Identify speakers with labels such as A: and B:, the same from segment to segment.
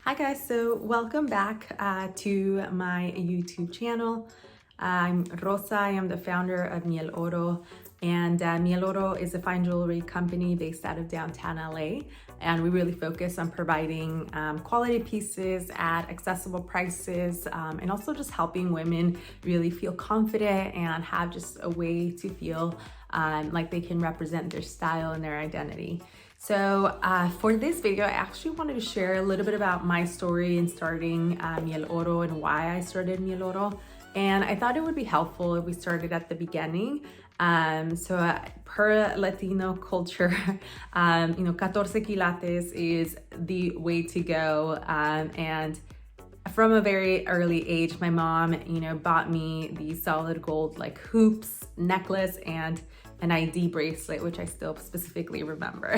A: Hi guys, so welcome back to my YouTube channel. I'm Rosa, I am the founder of Miel Oro, and Miel Oro is a fine jewelry company based out of downtown LA, and we really focus on providing quality pieces at accessible prices, and also just helping women really feel confident and have just a way to feel like they can represent their style and their identity. So for this video, I actually wanted to share a little bit about my story in starting Miel Oro and why I started Miel Oro. And I thought it would be helpful if we started at the beginning. Per Latino culture, 14 quilates is the way to go. And from a very early age, my mom, bought me these solid gold like hoops, necklace, and an ID bracelet, which I still specifically remember.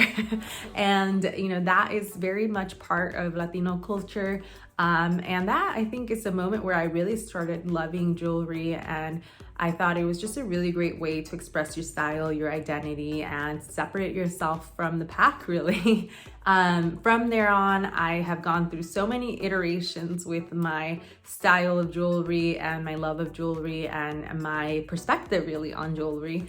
A: And that is very much part of Latino culture. And that, I think, is a moment where I really started loving jewelry, and I thought it was just a really great way to express your style, your identity, and separate yourself from the pack, really. From there on, I have gone through so many iterations with my style of jewelry and my love of jewelry and my perspective really on jewelry.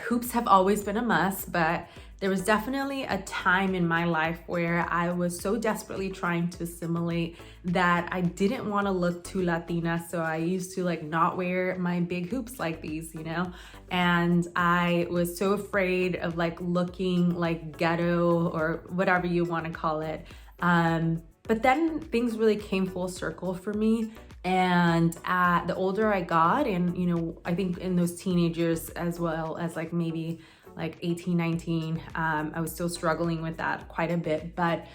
A: Hoops have always been a must, but there was definitely a time in my life where I was so desperately trying to assimilate that I didn't want to look too Latina. So I used to not wear my big hoops like these, and I was so afraid of looking like ghetto or whatever you want to call it. But then things really came full circle for me. And the older I got, and I think in those teenage years as well as maybe 18, 19, I was still struggling with that quite a bit. But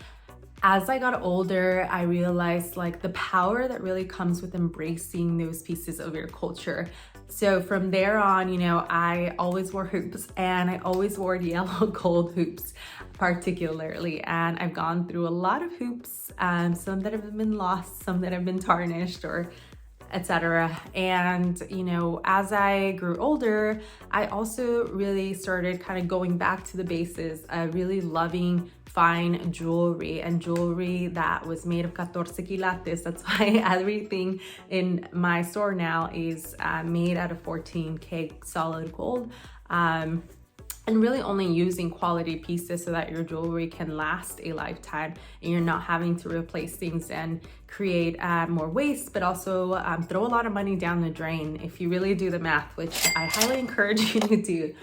A: as I got older, I realized the power that really comes with embracing those pieces of your culture. So from there on, I always wore hoops, and I always wore yellow gold hoops particularly. And I've gone through a lot of hoops, some that have been lost, some that have been tarnished, or etc. And as I grew older, I also really started kind of going back to the bases of really loving fine jewelry, and jewelry that was made of 14 quilates. That's why everything in my store now is made out of 14K solid gold. And really only using quality pieces so that your jewelry can last a lifetime, and you're not having to replace things and create more waste, but also throw a lot of money down the drain if you really do the math, which I highly encourage you to do.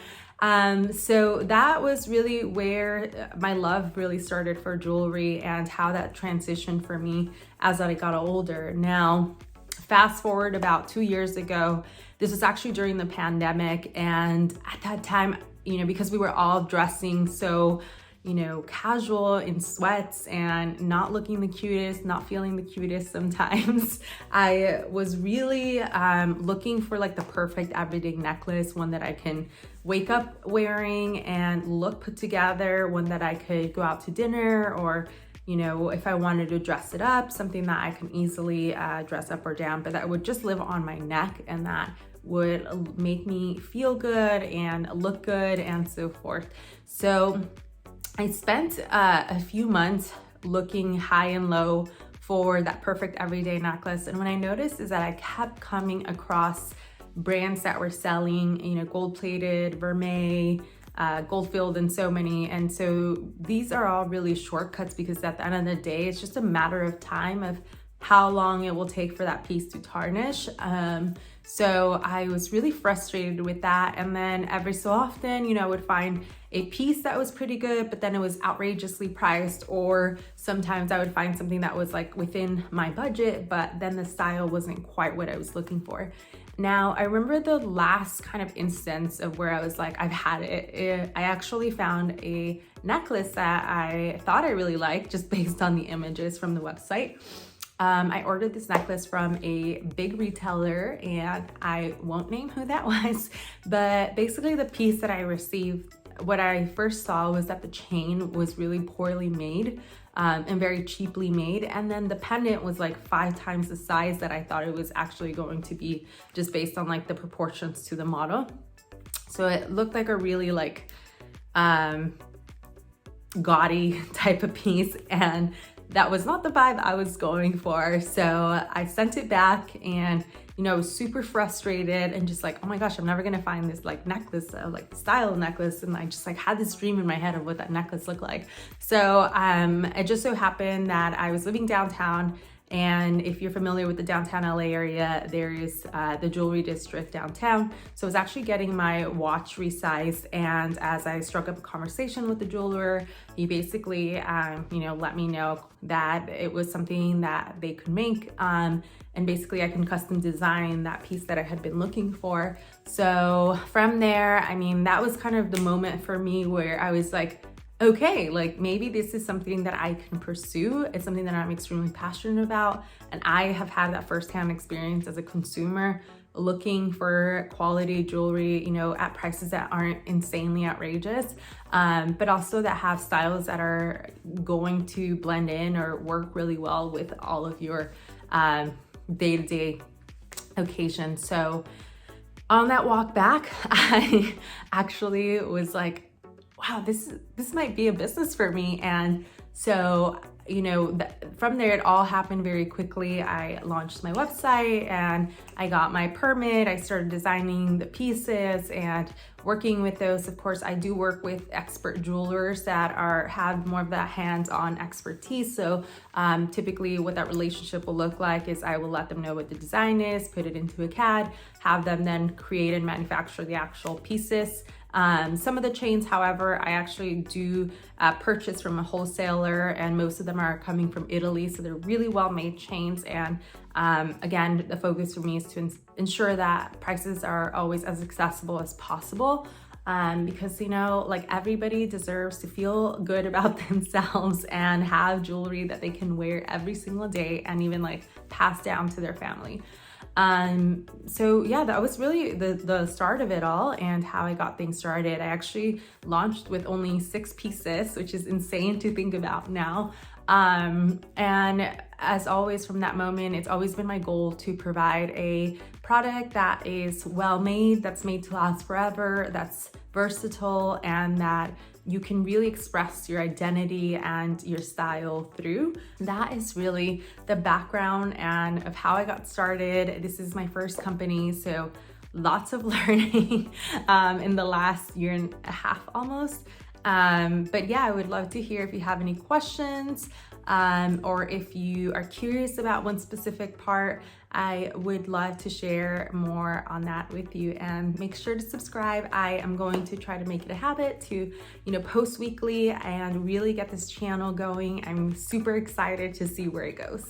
A: So that was really where my love really started for jewelry, and how that transitioned for me as I got older. Now, fast forward about 2 years ago, this was actually during the pandemic, and at that time, because we were all dressing so, casual in sweats and not looking the cutest, not feeling the cutest sometimes, I was really looking for the perfect everyday necklace, one that I can wake up wearing and look put together, one that I could go out to dinner, or if I wanted to dress it up, something that I can easily dress up or down, but that would just live on my neck and that would make me feel good and look good and so forth. So I spent a few months looking high and low for that perfect everyday necklace. And what I noticed is that I kept coming across brands that were selling, gold-plated, vermeil, gold-filled, and so many. And so these are all really shortcuts, because at the end of the day, it's just a matter of time of how long it will take for that piece to tarnish. So I was really frustrated with that. And then every so often, I would find a piece that was pretty good, but then it was outrageously priced, or sometimes I would find something that was within my budget, but then the style wasn't quite what I was looking for. Now, I remember the last kind of instance of where I was I've had it. I actually found a necklace that I thought I really liked just based on the images from the website. I ordered this necklace from a big retailer, and I won't name who that was, but basically the piece that I received, what I first saw was that the chain was really poorly made and very cheaply made, and then the pendant was 5 times the size that I thought it was actually going to be, just based on the proportions to the model. So it looked like a really gaudy type of piece, and that was not the vibe I was going for. So I sent it back, and I was super frustrated and just like, oh my gosh, I'm never gonna find this like necklace, like style necklace. And I just like had this dream in my head of what that necklace looked like. So it just so happened that I was living downtown. And if you're familiar with the downtown LA area, there is the jewelry district downtown. So I was actually getting my watch resized. And as I struck up a conversation with the jeweler, he basically, let me know that it was something that they could make. And basically I can custom design that piece that I had been looking for. So from there, that was kind of the moment for me where I was like, okay, like maybe this is something that I can pursue. It's something that I'm extremely passionate about. And I have had that firsthand experience as a consumer looking for quality jewelry, at prices that aren't insanely outrageous, but also that have styles that are going to blend in or work really well with all of your day-to-day occasions. So on that walk back, I actually was like, wow, this might be a business for me. And so, from there, it all happened very quickly. I launched my website and I got my permit. I started designing the pieces and working with those. Of course, I do work with expert jewelers that have more of that hands-on expertise. So typically what that relationship will look like is I will let them know what the design is, put it into a CAD, have them then create and manufacture the actual pieces. Some of the chains, however, I actually do purchase from a wholesaler, and most of them are coming from Italy. So they're really well-made chains. And again, the focus for me is to ensure that prices are always as accessible as possible. Because, like everybody deserves to feel good about themselves and have jewelry that they can wear every single day and even like pass down to their family. So yeah, that was really the start of it all and how I got things started. I actually launched with only 6 pieces, which is insane to think about now. And as always, from that moment, it's always been my goal to provide a product that is well made, that's made to last forever, that's versatile, and that you can really express your identity and your style through. That is really the background and of how I got started. This is my first company, so lots of learning in the last year and a half almost. But yeah, I would love to hear if you have any questions, or if you are curious about one specific part. I would love to share more on that with you, and make sure to subscribe. I am going to try to make it a habit to, post weekly and really get this channel going. I'm super excited to see where it goes.